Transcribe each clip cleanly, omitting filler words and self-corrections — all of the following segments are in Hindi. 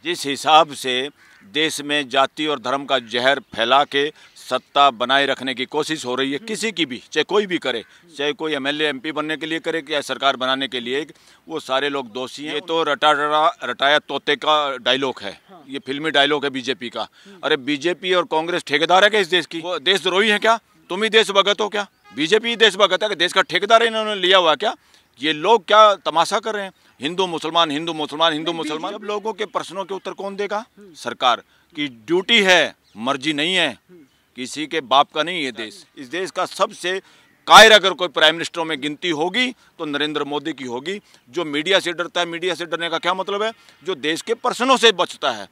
जिस हिसाब से देश में जाति और धर्म का जहर फैला के सत्ता बनाए रखने की कोशिश हो रही है, किसी की भी, चाहे कोई भी करे, चाहे कोई एमएलए एमपी बनने के लिए करे या सरकार बनाने के लिए, वो सारे लोग दोषी हैं। ये तो रटाया तोते का डायलॉग है, ये फिल्मी डायलॉग है बीजेपी का। अरे बीजेपी और कांग्रेस ठेकेदार है क्या इस देश की? वो देशद्रोही है क्या? तुम ही देश भगत हो क्या? बीजेपी ही देश भगत है कि देश का ठेकेदार इन्होंने लिया हुआ क्या? ये लोग क्या तमाशा कर रहे हैं? हिंदू मुसलमान, हिंदू मुसलमान, हिंदू मुसलमान। अब लोगों के प्रश्नों के उत्तर कौन देगा? सरकार की ड्यूटी है, मर्जी नहीं है, किसी के बाप का नहीं है देश। इस देश का सबसे कायर अगर कोई प्राइम मिनिस्टरों में गिनती होगी तो नरेंद्र मोदी की होगी। जो मीडिया से डरता है, मीडिया से डरने का क्या मतलब है? जो देश के प्रश्नों से बचता है,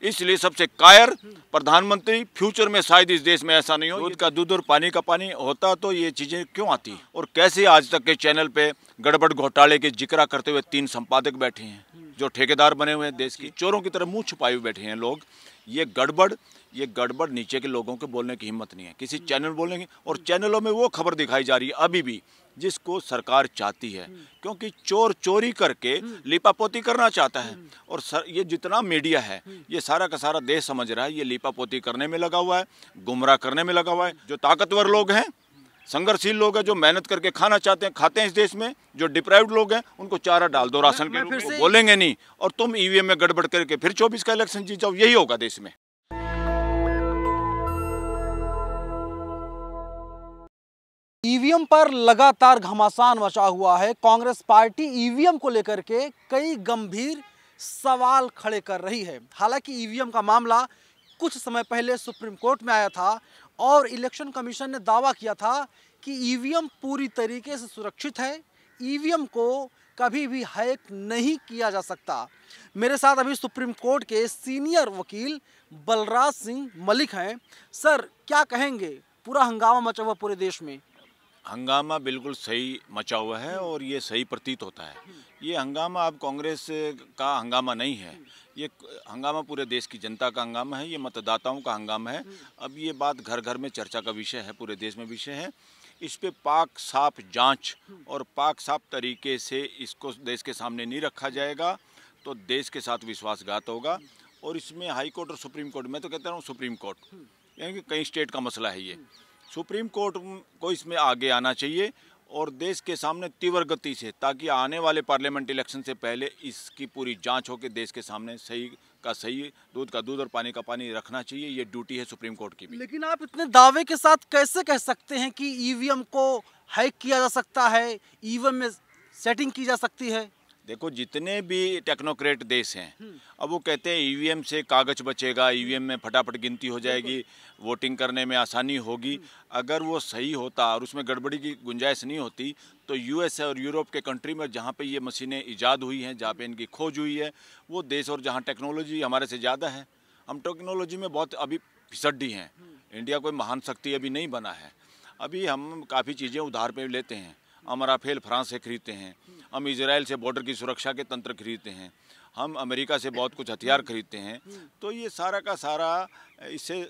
इसलिए सबसे कायर प्रधानमंत्री। फ्यूचर में शायद इस देश में ऐसा नहीं हो। दूध का दूध और पानी का पानी होता तो ये चीजें क्यों आती? और कैसे आज तक के चैनल पे गड़बड़ घोटाले के जिक्र करते हुए 3 संपादक बैठे हैं जो ठेकेदार बने हुए हैं देश की, चोरों की तरह मुंह छुपाए हुए बैठे हैं लोग। ये गड़बड़ नीचे के लोगों के बोलने की हिम्मत नहीं है। किसी चैनल बोलेंगे और चैनलों में वो खबर दिखाई जा रही है अभी भी जिसको सरकार चाहती है, क्योंकि चोर चोरी करके लिपापोती करना चाहता है। और ये जितना मीडिया है ये सारा का सारा देश समझ रहा है ये लिपापोती करने में लगा हुआ है, गुमराह करने में लगा हुआ है। जो ताकतवर लोग हैं, संघर्षशील लोग हैं, जो मेहनत करके खाना चाहते हैं, खाते हैं इस देश में, जो डिप्राइव्ड लोग हैं उनको चारा डाल दो राशन के रूप में, बोलेंगे नहीं। और तुम ईवीएम में गड़बड़ करके फिर 24 का इलेक्शन जीत जाओ, यही होगा देश में। ईवीएम पर लगातार घमासान मचा हुआ है। कांग्रेस पार्टी ईवीएम को लेकर के कई गंभीर सवाल खड़े कर रही है। हालांकि ईवीएम का मामला कुछ समय पहले सुप्रीम कोर्ट में आया था और इलेक्शन कमीशन ने दावा किया था कि ईवीएम पूरी तरीके से सुरक्षित है, ईवीएम को कभी भी हैक नहीं किया जा सकता। मेरे साथ अभी सुप्रीम कोर्ट के सीनियर वकील बलराज सिंह मलिक हैं। सर, क्या कहेंगे? पूरा हंगामा मचा हुआ पूरे देश में। हंगामा बिल्कुल सही मचा हुआ है और ये सही प्रतीत होता है। ये हंगामा अब कांग्रेस का हंगामा नहीं है, ये हंगामा पूरे देश की जनता का हंगामा है, ये मतदाताओं का हंगामा है। अब ये बात घर घर में चर्चा का विषय है, पूरे देश में विषय है। इस पे पाक साफ जांच और पाक साफ तरीके से इसको देश के सामने नहीं रखा जाएगा तो देश के साथ विश्वासघात होगा। और इसमें हाई कोर्ट और सुप्रीम कोर्ट, मैं तो कहता हूँ सुप्रीम कोर्ट, यानी कि कई स्टेट का मसला है ये, सुप्रीम कोर्ट को इसमें आगे आना चाहिए और देश के सामने तीव्र गति से, ताकि आने वाले पार्लियामेंट इलेक्शन से पहले इसकी पूरी जांच हो के देश के सामने सही का सही, दूध का दूध और पानी का पानी रखना चाहिए। ये ड्यूटी है सुप्रीम कोर्ट की भी। लेकिन आप इतने दावे के साथ कैसे कह सकते हैं कि ईवीएम को हैक किया जा सकता है, ईवीएम में सेटिंग की जा सकती है? देखो, जितने भी टेक्नोक्रेट देश हैं अब वो कहते हैं ईवीएम से कागज बचेगा, ईवीएम में फटाफट गिनती हो जाएगी, वोटिंग करने में आसानी होगी। अगर वो सही होता और उसमें गड़बड़ी की गुंजाइश नहीं होती तो यूएस और यूरोप के कंट्री में जहाँ पे ये मशीनें ईजाद हुई हैं, जहाँ पे इनकी खोज हुई है, वो देश और जहाँ टेक्नोलॉजी हमारे से ज़्यादा है, हम टेक्नोलॉजी में बहुत अभी फिसड्डी हैं। इंडिया कोई महान शक्ति अभी नहीं बना है। अभी हम काफ़ी चीज़ें उधार पे लेते हैं। हम राफेल फ्रांस से खरीदते हैं, हम इजराइल से बॉर्डर की सुरक्षा के तंत्र खरीदते हैं, हम अमेरिका से बहुत कुछ हथियार खरीदते हैं। तो ये सारा का सारा इससे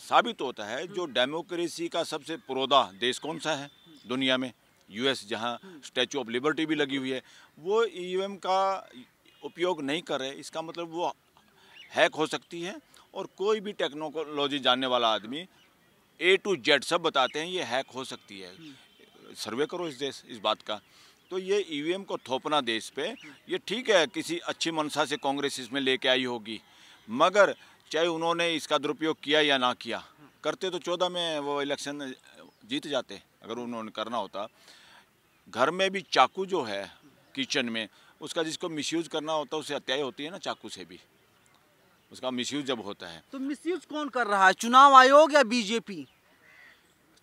साबित होता है जो डेमोक्रेसी का सबसे पुरोधा देश कौन सा है दुनिया में? यूएस, जहाँ स्टैचू ऑफ लिबर्टी भी लगी हुई है, वो ईवीएम का उपयोग नहीं कर रहे। इसका मतलब वो हैक हो सकती है। और कोई भी टेक्नोलॉजी जानने वाला आदमी A to Z सब बताते हैं ये हैक हो सकती है। सर्वे करो इस बात का। तो ये ईवीएम को थोपना देश पे, ये ठीक है, किसी अच्छी मंशा से कांग्रेस इसमें लेके आई होगी, मगर चाहे उन्होंने इसका दुरुपयोग किया या ना किया, करते तो 14 में वो इलेक्शन जीत जाते। अगर उन्होंने करना होता, घर में भी चाकू जो है किचन में, उसका जिसको मिसयूज करना होता है उससे हत्याएं होती है ना, चाकू से भी उसका मिसयूज जब होता है। तो मिसयूज कौन कर रहा है, चुनाव आयोग या बीजेपी?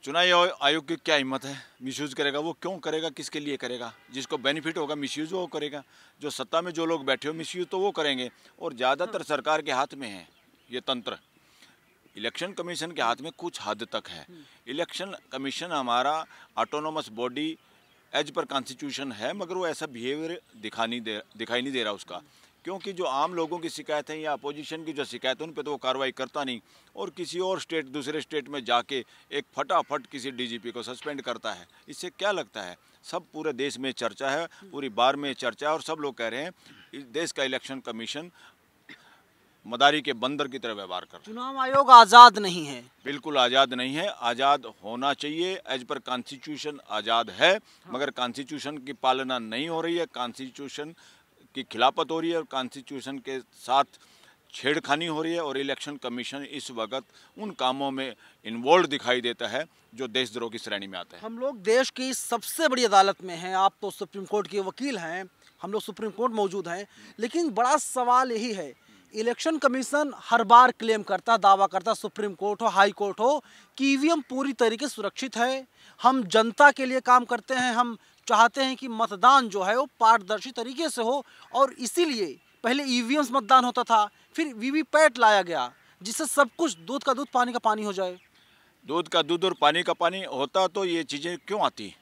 चुनाव आयोग की क्या हिम्मत है? मिसयूज करेगा वो, क्यों करेगा, किसके लिए करेगा? जिसको बेनिफिट होगा मिसयूज वो करेगा। जो सत्ता में जो लोग बैठे हो मिसयूज तो वो करेंगे। और ज़्यादातर सरकार के हाथ में है ये तंत्र, इलेक्शन कमीशन के हाथ में कुछ हद तक है। इलेक्शन कमीशन हमारा autonomous body as per constitution है, मगर वो ऐसा बिहेवियर दिखाई नहीं दे रहा उसका, क्योंकि जो आम लोगों की शिकायत है या अपोजिशन की जो शिकायत है उन पे तो वो कार्रवाई करता नहीं, और किसी और स्टेट, दूसरे स्टेट में जाके एक फटाफट किसी डीजीपी को सस्पेंड करता है। इससे क्या लगता है? सब पूरे देश में चर्चा है, पूरी बार में चर्चा है, और सब लोग कह रहे हैं इस देश का इलेक्शन कमीशन मदारी के बंदर की तरह व्यवहार कर रहे हैं। चुनाव आयोग आजाद नहीं है। बिल्कुल आज़ाद नहीं है, आज़ाद होना चाहिए। एज पर कॉन्स्टिट्यूशन आज़ाद है, मगर कॉन्स्टिट्यूशन की पालना नहीं हो रही है, कॉन्स्टिट्यूशन की खिलाफत हो रही है और कॉन्स्टिट्यूशन के साथ छेड़खानी हो रही है। और इलेक्शन कमीशन इस वक्त उन कामों में इन्वॉल्व दिखाई देता है जो देशद्रोह की श्रेणी में आता है। हम लोग देश की सबसे बड़ी अदालत में हैं, आप तो सुप्रीम कोर्ट के वकील हैं, हम लोग सुप्रीम कोर्ट मौजूद हैं, लेकिन बड़ा सवाल यही है, इलेक्शन कमीशन हर बार क्लेम करता, दावा करता, सुप्रीम कोर्ट हो, हाई कोर्ट हो, कि ईवीएम पूरी तरीके से सुरक्षित है, हम जनता के लिए काम करते हैं, हम चाहते हैं कि मतदान जो है वो पारदर्शी तरीके से हो, और इसीलिए पहले ईवीएम से मतदान होता था, फिर वीवीपैट लाया गया, जिससे सब कुछ दूध का दूध पानी का पानी हो जाए। दूध का दूध और पानी का पानी होता तो ये चीज़ें क्यों आती?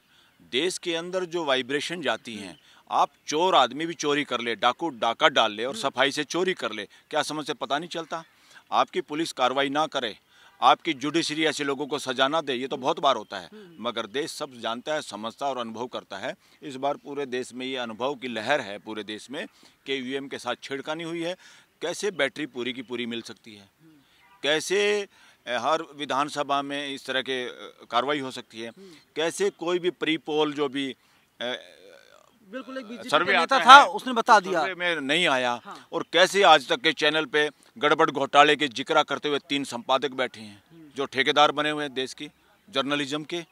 देश के अंदर जो वाइब्रेशन जाती हैं, आप चोर आदमी भी चोरी कर ले, डाकू डाका डाल ले और सफाई से चोरी कर ले, क्या समझ से पता नहीं चलता? आपकी पुलिस कार्रवाई ना करे, आपकी जुडिशरी ऐसे लोगों को सजा ना दे, ये तो बहुत बार होता है, मगर देश सब जानता है, समझता और अनुभव करता है। इस बार पूरे देश में ये अनुभव की लहर है पूरे देश में कि ईवीएम के साथ छेड़खानी हुई है। कैसे बैटरी पूरी की पूरी मिल सकती है, कैसे हर विधानसभा में इस तरह के कार्रवाई हो सकती है, कैसे कोई भी प्री पोल जो भी बिल्कुल एक बीजेपी सर्वे का नेता आता था, है, उसने बता दिया सर्वे में नहीं आया। हाँ। और कैसे आज तक के चैनल पे गड़बड़ घोटाले के जिक्र करते हुए 3 संपादक बैठे हैं जो ठेकेदार बने हुए हैं देश की जर्नलिज्म के,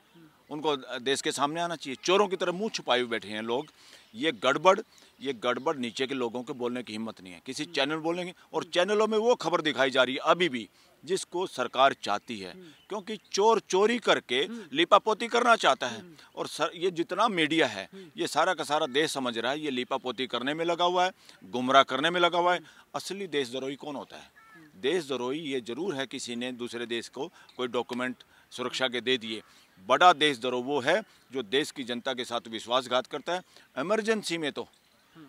उनको देश के सामने आना चाहिए। चोरों की तरह मुंह छुपाए हुए बैठे हैं लोग। ये गड़बड़ नीचे के लोगों के बोलने की हिम्मत नहीं है, किसी चैनल बोलेंगे। और चैनलों में वो खबर दिखाई जा रही है अभी भी जिसको सरकार चाहती है, क्योंकि चोर चोरी करके लीपापोती करना चाहता है। और ये जितना मीडिया है, ये सारा का सारा देश समझ रहा है ये लीपापोती करने में लगा हुआ है, गुमराह करने में लगा हुआ है। असली देशद्रोही कौन होता है? देशद्रोही ये जरूर है किसी ने दूसरे देश को कोई डॉक्यूमेंट सुरक्षा के दे दिए। बड़ा देशद्रोह वो है जो देश की जनता के साथ विश्वासघात करता है। इमरजेंसी में तो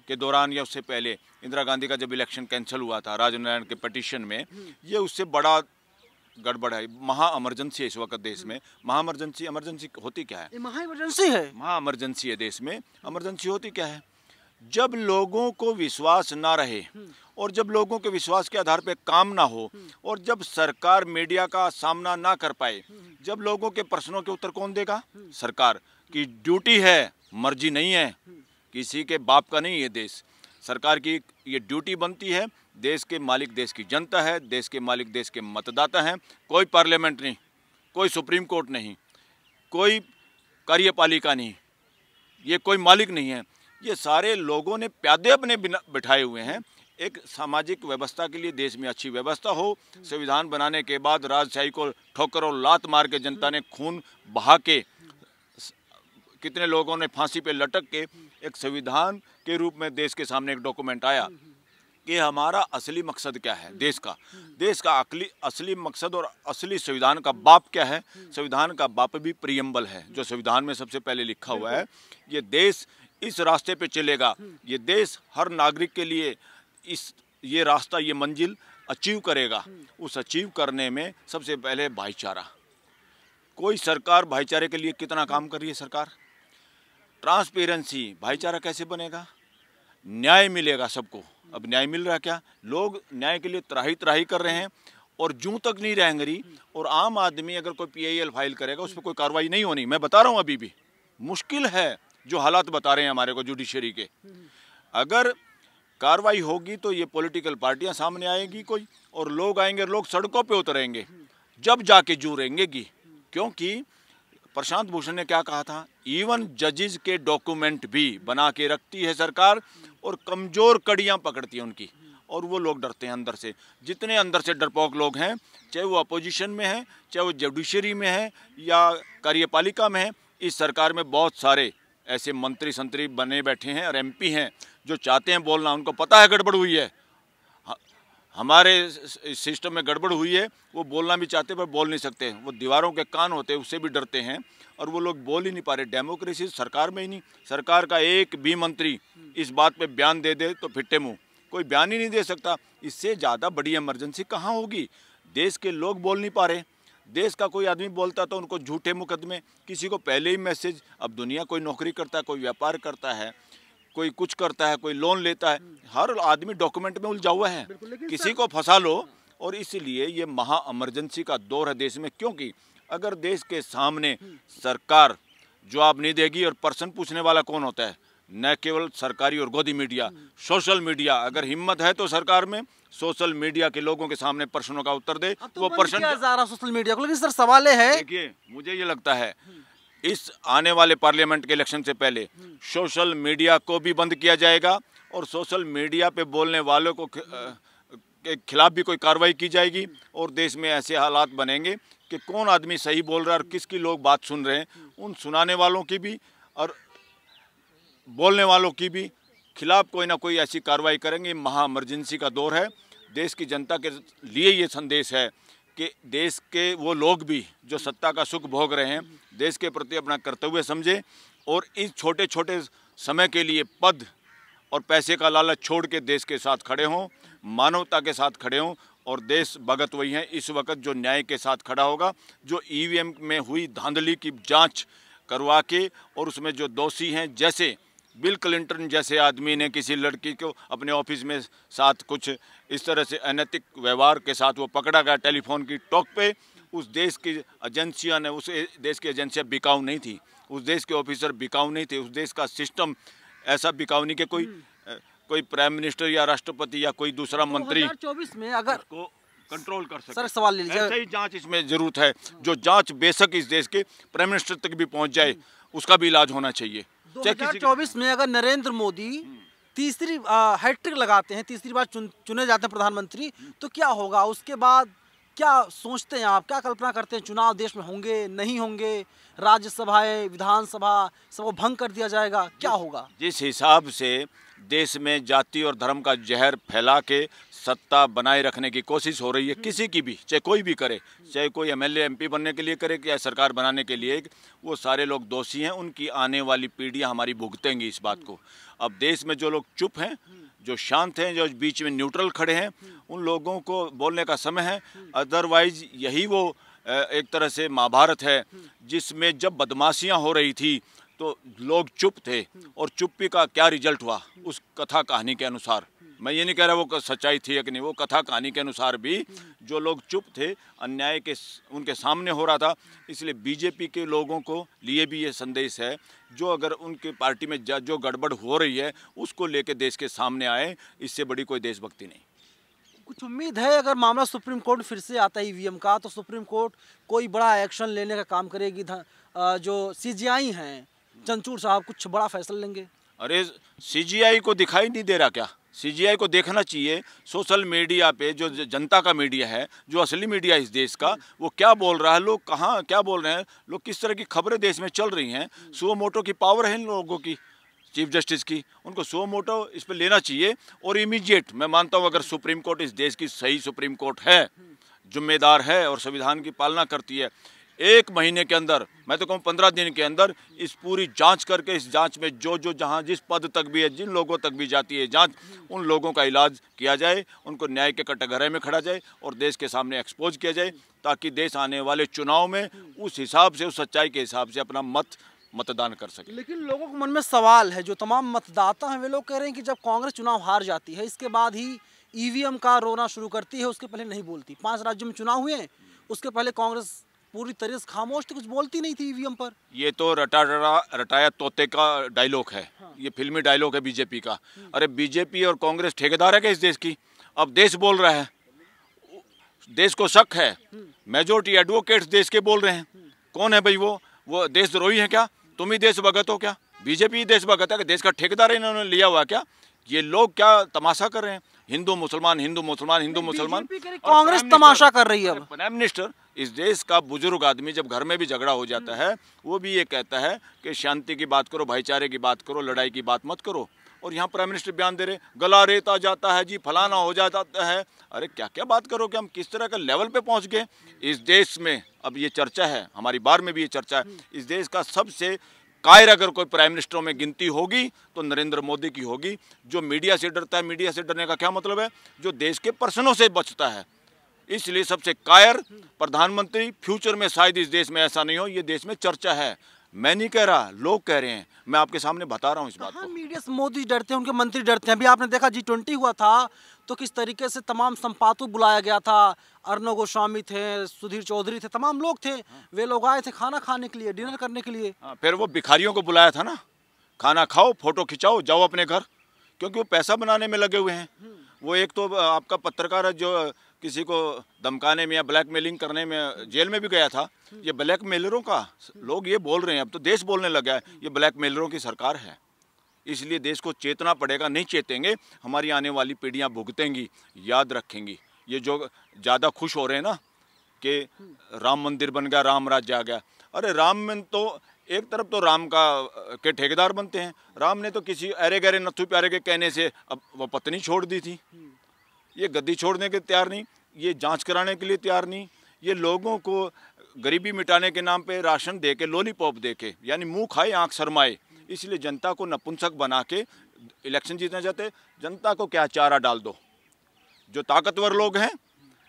के दौरान या उससे पहले इंदिरा गांधी का जब इलेक्शन कैंसिल हुआ था राजनारायण के पिटीशन में, ये उससे बड़ा गड़बड़ है। महा इमरजेंसी है इस वक्त देश में। महा इमरजेंसी होती क्या है? महा इमरजेंसी है। महा इमरजेंसी है देश में। इमरजेंसी होती क्या है? जब लोगों को विश्वास ना रहे और जब लोगों के विश्वास के आधार पे काम ना हो और जब सरकार मीडिया का सामना ना कर पाए, जब लोगों के प्रश्नों के उत्तर कौन देगा? सरकार की ड्यूटी है, मर्जी नहीं है, किसी के बाप का नहीं। ये देश सरकार की ये ड्यूटी बनती है। देश के मालिक देश की जनता है, देश के मालिक देश के मतदाता हैं। कोई पार्लियामेंट नहीं, कोई सुप्रीम कोर्ट नहीं, कोई कार्यपालिका नहीं, ये कोई मालिक नहीं है। ये सारे लोगों ने प्यादे अपने बिठाए हुए हैं। एक सामाजिक व्यवस्था के लिए देश में अच्छी व्यवस्था हो, संविधान बनाने के बाद राजशाही को ठोकर और लात मार के जनता ने खून बहा के, कितने लोगों ने फांसी पे लटक के, एक संविधान के रूप में देश के सामने एक डॉक्यूमेंट आया कि हमारा असली मकसद क्या है देश का असली मकसद और असली संविधान का बाप क्या है। संविधान का बाप भी प्रियम्बल है, जो संविधान में सबसे पहले लिखा हुआ है। ये देश इस रास्ते पे चलेगा, ये देश हर नागरिक के लिए ये रास्ता, ये मंजिल अचीव करेगा। उस अचीव करने में सबसे पहले भाईचारा। कोई सरकार भाईचारे के लिए कितना काम कर रही है सरकार? ट्रांसपेरेंसी, भाईचारा कैसे बनेगा? न्याय मिलेगा सबको। अब न्याय मिल रहा क्या? लोग न्याय के लिए त्राही त्राही कर रहे हैं और जूं तक नहीं रहेंगे रही। और आम आदमी अगर कोई PIL फाइल करेगा उस पर कोई कार्रवाई नहीं होनी। मैं बता रहा हूँ अभी भी मुश्किल है जो हालात बता रहे हैं हमारे को जुडिशरी के। अगर कार्रवाई होगी तो ये पॉलिटिकल पार्टियां सामने आएगी कोई, और लोग आएंगे, लोग सड़कों पे उतरेंगे, जब जाके जुड़ेंगे। क्योंकि प्रशांत भूषण ने क्या कहा था? इवन जजेस के डॉक्यूमेंट भी बना के रखती है सरकार और कमजोर कड़ियां पकड़ती है उनकी, और वो लोग डरते हैं अंदर से। जितने अंदर से डरपोक लोग हैं, चाहे वो अपोजिशन में हैं, चाहे वो जुडिशरी में है या कार्यपालिका में है, इस सरकार में बहुत सारे ऐसे मंत्री संतरी बने बैठे हैं और MP हैं जो चाहते हैं बोलना। उनको पता है गड़बड़ हुई है, हमारे सिस्टम में गड़बड़ हुई है, वो बोलना भी चाहते पर बोल नहीं सकते। वो दीवारों के कान होते हैं, उससे भी डरते हैं और वो लोग बोल ही नहीं पा रहे। डेमोक्रेसी सरकार में ही नहीं। सरकार का एक भी मंत्री इस बात पे बयान दे दे तो फिट्टे मुँह, कोई बयान ही नहीं दे सकता। इससे ज़्यादा बड़ी इमरजेंसी कहाँ होगी? देश के लोग बोल नहीं पा रहे। देश का कोई आदमी बोलता तो उनको झूठे मुकदमे, किसी को पहले ही मैसेज। अब दुनिया कोई नौकरी करता है, कोई व्यापार करता है, कोई कुछ करता है, कोई लोन लेता है। हर आदमी डॉक्यूमेंट में उलझा हुआ है, लेकिन किसी को फंसा लो। और इसलिए ये महा इमरजेंसी का दौर है देश में, क्योंकि अगर देश के सामने सरकार जवाब नहीं देगी, और प्रश्न पूछने वाला कौन होता है? न केवल सरकारी और गोदी मीडिया, सोशल मीडिया। अगर हिम्मत है तो सरकार में सोशल मीडिया के लोगों के सामने प्रश्नों का उत्तर दे, तो वो प्रश्न सोशल मीडिया को। लेकिन सर सवाल है, देखिए मुझे ये लगता है इस आने वाले पार्लियामेंट के इलेक्शन से पहले सोशल मीडिया को भी बंद किया जाएगा, और सोशल मीडिया पे बोलने वालों को के खिलाफ भी कोई कार्रवाई की जाएगी। और देश में ऐसे हालात बनेंगे कि कौन आदमी सही बोल रहा है और किसकी लोग बात सुन रहे हैं, उन सुनाने वालों की भी और बोलने वालों की भी खिलाफ कोई ना कोई ऐसी कार्रवाई करेंगे। महा इमरजेंसी का दौर है। देश की जनता के लिए ये संदेश है कि देश के वो लोग भी जो सत्ता का सुख भोग रहे हैं, देश के प्रति अपना कर्तव्य समझें, और इस छोटे छोटे समय के लिए पद और पैसे का लालच छोड़ के देश के साथ खड़े हों, मानवता के साथ खड़े हों। और देश भगत वही है इस वक्त जो न्याय के साथ खड़ा होगा, जो ईवीएम में हुई धांधली की जांच करवा के, और उसमें जो दोषी हैं, जैसे बिल क्लिंटन जैसे आदमी ने किसी लड़की को अपने ऑफिस में साथ कुछ इस तरह से अनैतिक व्यवहार के साथ वो पकड़ा गया टेलीफोन की टॉक पे। उस देश की एजेंसियां ने, उस देश की एजेंसियां बिकाऊ नहीं थी, उस देश के ऑफिसर बिकाऊ नहीं थे, उस देश का सिस्टम ऐसा बिकाऊ नहीं कि कोई प्राइम मिनिस्टर या राष्ट्रपति या कोई दूसरा मंत्री 2024 में अगर को कंट्रोल कर सके। सर सवाल ले लीजिए, ऐसे ही जांच इसमें जरूरत है, जो जांच बेशक इस देश के प्राइम मिनिस्टर तक भी पहुंच जाए, उसका भी इलाज होना चाहिए। 2024 में अगर नरेंद्र मोदी तीसरी हैट्रिक लगाते हैं, तीसरी बार चुने जाते हैं प्रधानमंत्री, तो क्या होगा? उसके बाद क्या सोचते हैं आप, क्या कल्पना करते हैं? चुनाव देश में होंगे, नहीं होंगे? राज्यसभाएं, विधानसभा सबको भंग कर दिया जाएगा, क्या होगा? जिस हिसाब से देश में जाति और धर्म का जहर फैला के सत्ता बनाए रखने की कोशिश हो रही है, किसी की भी, चाहे कोई भी करे, चाहे कोई एमएलए एमपी बनने के लिए करे या सरकार बनाने के लिए, वो सारे लोग दोषी हैं। उनकी आने वाली पीढ़ियां हमारी भुगतेंगी इस बात को। अब देश में जो लोग चुप हैं, जो शांत हैं, जो बीच में न्यूट्रल खड़े हैं, उन लोगों को बोलने का समय है। अदरवाइज यही वो एक तरह से महाभारत है, जिसमें जब बदमाशियां हो रही थी तो लोग चुप थे, और चुप्पी का क्या रिजल्ट हुआ उस कथा कहानी के अनुसार। मैं ये नहीं कह रहा वो सच्चाई थी या कि नहीं, वो कथा कहानी के अनुसार भी जो लोग चुप थे, अन्याय के उनके सामने हो रहा था। इसलिए बीजेपी के लोगों को लिए भी ये संदेश है, जो अगर उनके पार्टी में जो गड़बड़ हो रही है उसको लेके देश के सामने आए, इससे बड़ी कोई देशभक्ति नहीं। कुछ उम्मीद है अगर मामला सुप्रीम कोर्ट फिर से आता है ईवीएम का, तो सुप्रीम कोर्ट कोई बड़ा एक्शन लेने का काम करेगी? जो सीजीआई हैं चंचूड़ साहब कुछ बड़ा फैसला लेंगे? अरे सीजीआई को दिखाई नहीं दे रहा क्या? सीजीआई को देखना चाहिए। सोशल मीडिया पे जो जनता का मीडिया है, जो असली मीडिया इस देश का, वो क्या बोल रहा है, लोग कहाँ क्या बोल रहे हैं, लोग किस तरह की खबरें देश में चल रही हैं। सुओ मोटो की पावर है इन लोगों की, चीफ जस्टिस की, उनको सुओ मोटो इस पर लेना चाहिए। और इमीडिएट, मैं मानता हूँ अगर सुप्रीम कोर्ट इस देश की सही सुप्रीम कोर्ट है, जिम्मेदार है और संविधान की पालना करती है, 1 महीने के अंदर, मैं तो कहूँ 15 दिन के अंदर इस पूरी जांच करके, इस जांच में जो जहां जिस पद तक भी है, जिन लोगों तक भी जाती है जांच, उन लोगों का इलाज किया जाए, उनको न्याय के कटघरे में खड़ा जाए और देश के सामने एक्सपोज किया जाए, ताकि देश आने वाले चुनाव में उस हिसाब से, उस सच्चाई के हिसाब से अपना मतदान कर सके। लेकिन लोगों के मन में सवाल है, जो तमाम मतदाता हैं वे लोग कह रहे हैं कि जब कांग्रेस चुनाव हार जाती है, इसके बाद ही ईवीएम का रोना शुरू करती है, उसके पहले नहीं बोलती। 5 राज्यों में चुनाव हुए, उसके पहले कांग्रेस पूरी तरह से खामोश थी, कुछ बोलती नहीं थी ईवीएम पर। ये तो रटाया तोते का डायलॉग है। हाँ। ये फिल्मी डायलॉग है बीजेपी का। अरे बीजेपी और कांग्रेस ठेकेदार है क्या इस देश की? अब देश बोल रहा है, देश को शक है, मेजोरिटी एडवोकेट्स देश के बोल रहे हैं। कौन है भाई वो देशद्रोही है क्या? तुम ही देश भगत हो क्या? बीजेपी देश भगत है? देश का ठेकेदार इन्होंने लिया हुआ क्या? ये लोग क्या तमाशा कर रहे हैं? हिंदू मुसलमान, हिंदू मुसलमान, हिंदू मुसलमान। कांग्रेस तमाशा कर रही है। प्राइम मिनिस्टर, इस देश का बुजुर्ग आदमी, जब घर में भी झगड़ा हो जाता है, वो भी ये कहता है कि शांति की बात करो, भाईचारे की बात करो, लड़ाई की बात मत करो। और यहाँ प्राइम मिनिस्टर बयान दे रहे, गला रेत आ जाता है जी, फलाना हो जाता है। अरे क्या क्या बात करो कि हम किस तरह का लेवल पे पहुँच गए इस देश में। अब ये चर्चा है, हमारी बार में भी ये चर्चा है, इस देश का सबसे कायर अगर कोई प्राइम मिनिस्टरों में गिनती होगी तो नरेंद्र मोदी की होगी। जो मीडिया से डरता है, मीडिया से डरने का क्या मतलब है? जो देश के प्रश्नों से बचता है। इसलिए सबसे कायर प्रधानमंत्री। फ्यूचर में शायद इस देश में ऐसा नहीं हो, ये देश में चर्चा है। मैं नहीं कह रहा, लोग कह रहे हैं, मैं आपके सामने बता रहा हूँ इस बात हाँ, को। मीडिया से मोदी डरते हैं, उनके मंत्री डरते हैं। अभी आपने देखा G20 हुआ था तो किस तरीके से तमाम संपादकों बुलाया गया था। अर्णव गोस्वामी थे, सुधीर चौधरी थे, तमाम लोग थे। वे लोग आए थे खाना खाने के लिए, डिनर करने के लिए। हाँ, फिर वो भिखारियों को बुलाया था ना, खाना खाओ, फोटो खिंचाओ, जाओ अपने घर, क्योंकि वो पैसा बनाने में लगे हुए हैं। वो एक तो आपका पत्रकार है जो किसी को धमकाने में या ब्लैकमेलिंग करने में जेल में भी गया था। ये ब्लैकमेलरों का, लोग ये बोल रहे हैं, अब तो देश बोलने लगा है, ये ब्लैकमेलरों की सरकार है। इसलिए देश को चेतना पड़ेगा, नहीं चेतेंगे हमारी आने वाली पीढ़ियां भुगतेंगी, याद रखेंगी। ये जो ज़्यादा खुश हो रहे हैं ना कि राम मंदिर बन गया, राम राज्य आ गया, अरे राम में तो एक तरफ तो राम का के ठेकेदार बनते हैं। राम ने तो किसी अरे गहरे नथु प्यारे के कहने से अब वो पत्नी छोड़ दी थी। ये गद्दी छोड़ने के तैयार नहीं, ये जांच कराने के लिए तैयार नहीं, ये लोगों को गरीबी मिटाने के नाम पे राशन दे के, लॉलीपॉप दे के, यानी मुंह खाए आंख शरमाए, इसलिए जनता को नपुंसक बना के इलेक्शन जीतना चाहते। जनता को क्या चारा डाल दो, जो ताकतवर लोग हैं,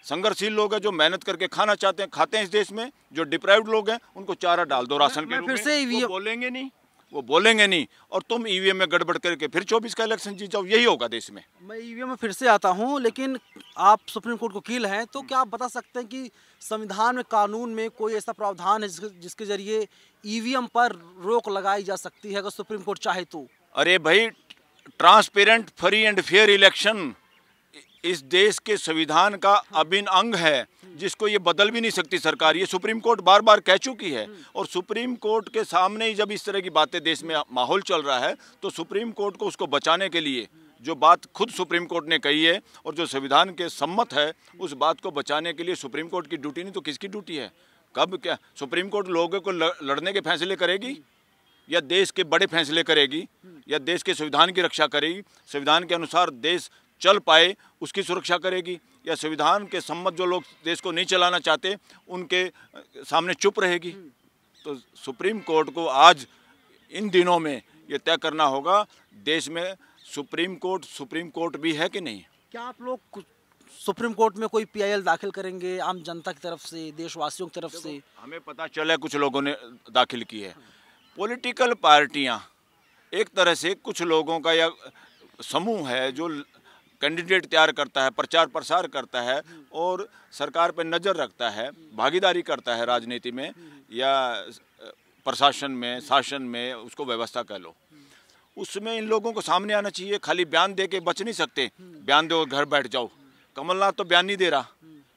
संघर्षशील लोग हैं, जो मेहनत करके खाना चाहते हैं, खाते हैं इस देश में, जो डिप्राइव्ड लोग हैं, उनको चारा डाल दो राशन के रूप में। वो बोलेंगे नहीं, वो बोलेंगे नहीं, और तुम ईवीएम में गड़बड़ करके फिर 24 का इलेक्शन जीत जाओ, यही होगा देश में। मैं ईवीएम में फिर से आता हूं, लेकिन आप सुप्रीम कोर्ट के वकील हैं, तो क्या आप बता सकते हैं कि संविधान में, कानून में कोई ऐसा प्रावधान है जिसके जरिए ईवीएम पर रोक लगाई जा सकती है अगर सुप्रीम कोर्ट चाहे तो? अरे भाई, transparent, free and fair election इस देश के संविधान का अभिन्न अंग है, जिसको ये बदल भी नहीं सकती सरकार। ये सुप्रीम कोर्ट बार बार कह चुकी है, और सुप्रीम कोर्ट के सामने ही जब इस तरह की बातें देश में माहौल चल रहा है, तो सुप्रीम कोर्ट को उसको बचाने के लिए, जो बात खुद सुप्रीम कोर्ट ने कही है और जो संविधान के सम्मत है, उस बात को बचाने के लिए सुप्रीम कोर्ट की ड्यूटी नहीं तो किसकी ड्यूटी है? कब क्या सुप्रीम कोर्ट लोगों को लड़ने के फैसले करेगी, या देश के बड़े फैसले करेगी, या देश के संविधान की रक्षा करेगी, संविधान के अनुसार देश चल पाए उसकी सुरक्षा करेगी, या संविधान के सम्मत जो लोग देश को नहीं चलाना चाहते उनके सामने चुप रहेगी? तो सुप्रीम कोर्ट को आज इन दिनों में ये तय करना होगा, देश में सुप्रीम कोर्ट भी है कि नहीं। क्या आप लोग सुप्रीम कोर्ट में कोई PIL दाखिल करेंगे आम जनता की तरफ से, देशवासियों की तरफ से? हमें पता चला कुछ लोगों ने दाखिल की है। पॉलिटिकल पार्टियां एक तरह से कुछ लोगों का या समूह है जो कैंडिडेट तैयार करता है, प्रचार प्रसार करता है और सरकार पर नज़र रखता है, भागीदारी करता है राजनीति में या प्रशासन में, शासन में, उसको व्यवस्था कह लो। उसमें इन लोगों को सामने आना चाहिए। खाली बयान दे के बच नहीं सकते, बयान दो और घर बैठ जाओ। कमलनाथ तो बयान नहीं दे रहा।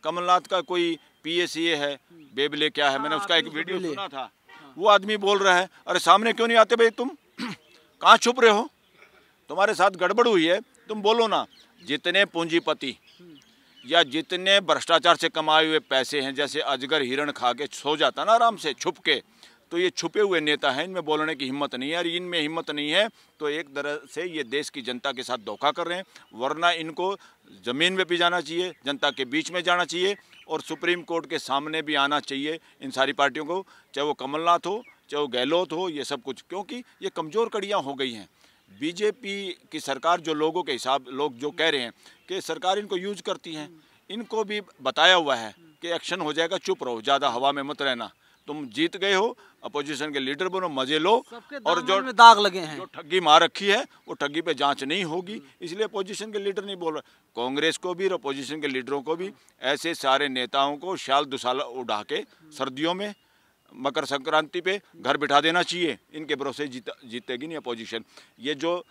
कमलनाथ का कोई PSA है, बेबले क्या है, मैंने उसका एक वीडियो सुना था। वो आदमी बोल रहा है, अरे सामने क्यों नहीं आते भाई, तुम कहाँ छुप रहे हो, तुम्हारे साथ गड़बड़ हुई है, तुम बोलो ना। जितने पूंजीपति या जितने भ्रष्टाचार से कमाए हुए पैसे हैं, जैसे अजगर हिरण खा के सो जाता ना आराम से छुप के, तो ये छुपे हुए नेता हैं, इनमें बोलने की हिम्मत नहीं है। और इनमें हिम्मत नहीं है तो एक तरह से ये देश की जनता के साथ धोखा कर रहे हैं। वरना इनको ज़मीन में भी जाना चाहिए, जनता के बीच में जाना चाहिए और सुप्रीम कोर्ट के सामने भी आना चाहिए इन सारी पार्टियों को, चाहे वो कमलनाथ हो, चाहे वो गहलोत हो, ये सब कुछ, क्योंकि ये कमज़ोर कड़ियाँ हो गई हैं। बीजेपी की सरकार जो लोगों के हिसाब, लोग जो कह रहे हैं कि सरकार इनको यूज करती है, इनको भी बताया हुआ है कि एक्शन हो जाएगा, चुप रहो, ज़्यादा हवा में मत रहना। तुम जीत गए हो, अपोजिशन के लीडर बनो, मजे लो, और जो दाग लगे हैं, जो ठगी मार रखी है वो ठगी पे जांच नहीं होगी, इसलिए अपोजिशन के लीडर नहीं बोल रहे। कांग्रेस को भी और अपोजिशन के लीडरों को भी ऐसे सारे नेताओं को शाल दुसाला उड़ा के सर्दियों में मकर संक्रांति पे घर बिठा देना चाहिए। इनके भरोसे जीतेगी नहीं अपोजिशन। ये जो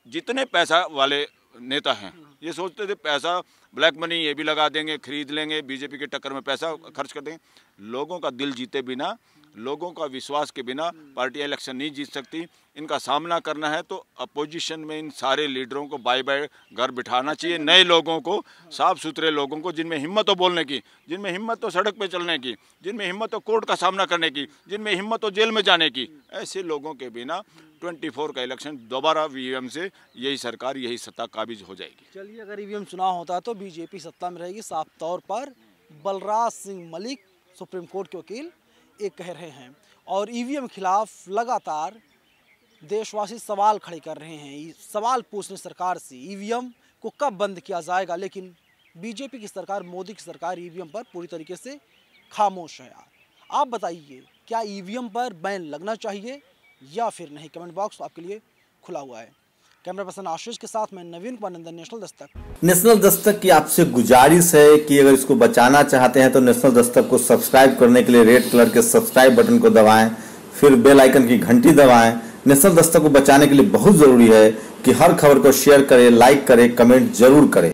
जितने पैसा वाले नेता हैं, ये सोचते थे पैसा, ब्लैक मनी ये भी लगा देंगे, खरीद लेंगे, बीजेपी के टक्कर में पैसा खर्च कर देंगे। लोगों का दिल जीते बिना, लोगों का विश्वास के बिना पार्टी इलेक्शन नहीं जीत सकती। इनका सामना करना है तो अपोजिशन में इन सारे लीडरों को बाय बाय घर बिठाना चाहिए। नए लोगों को, साफ सुथरे लोगों को, जिनमें हिम्मत हो बोलने की, जिनमें हिम्मत हो सड़क पे चलने की, जिनमें हिम्मत हो कोर्ट का सामना करने की, जिनमें हिम्मत हो जेल में जाने की, ऐसे लोगों के बिना 24 का इलेक्शन दोबारा ईवीएम से यही सरकार, यही सत्ता काबिज हो जाएगी। चलिए, अगर ईवीएम चुनाव होता है तो बीजेपी सत्ता में रहेगी, साफ तौर पर बलराज सिंह मलिक सुप्रीम कोर्ट के वकील एक कह रहे हैं। और ईवीएम खिलाफ लगातार देशवासी सवाल खड़े कर रहे हैं, सवाल पूछने सरकार से ईवीएम को कब बंद किया जाएगा। लेकिन बीजेपी की सरकार, मोदी की सरकार ईवीएम पर पूरी तरीके से खामोश है। आप बताइए, क्या ईवीएम पर बैन लगना चाहिए या फिर नहीं? कमेंट बॉक्स आपके लिए खुला हुआ है। कैमरा पर्सन आशीष के साथ मैं नवीन कुमार नंदन, नेशनल दस्तक। नेशनल दस्तक की आपसे गुजारिश है कि अगर इसको बचाना चाहते हैं तो नेशनल दस्तक को सब्सक्राइब करने के लिए रेड कलर के सब्सक्राइब बटन को दबाएं, फिर बेल आइकन की घंटी दबाएं। नेशनल दस्तक को बचाने के लिए बहुत जरूरी है कि हर खबर को शेयर करें, लाइक करें, कमेंट जरूर करें।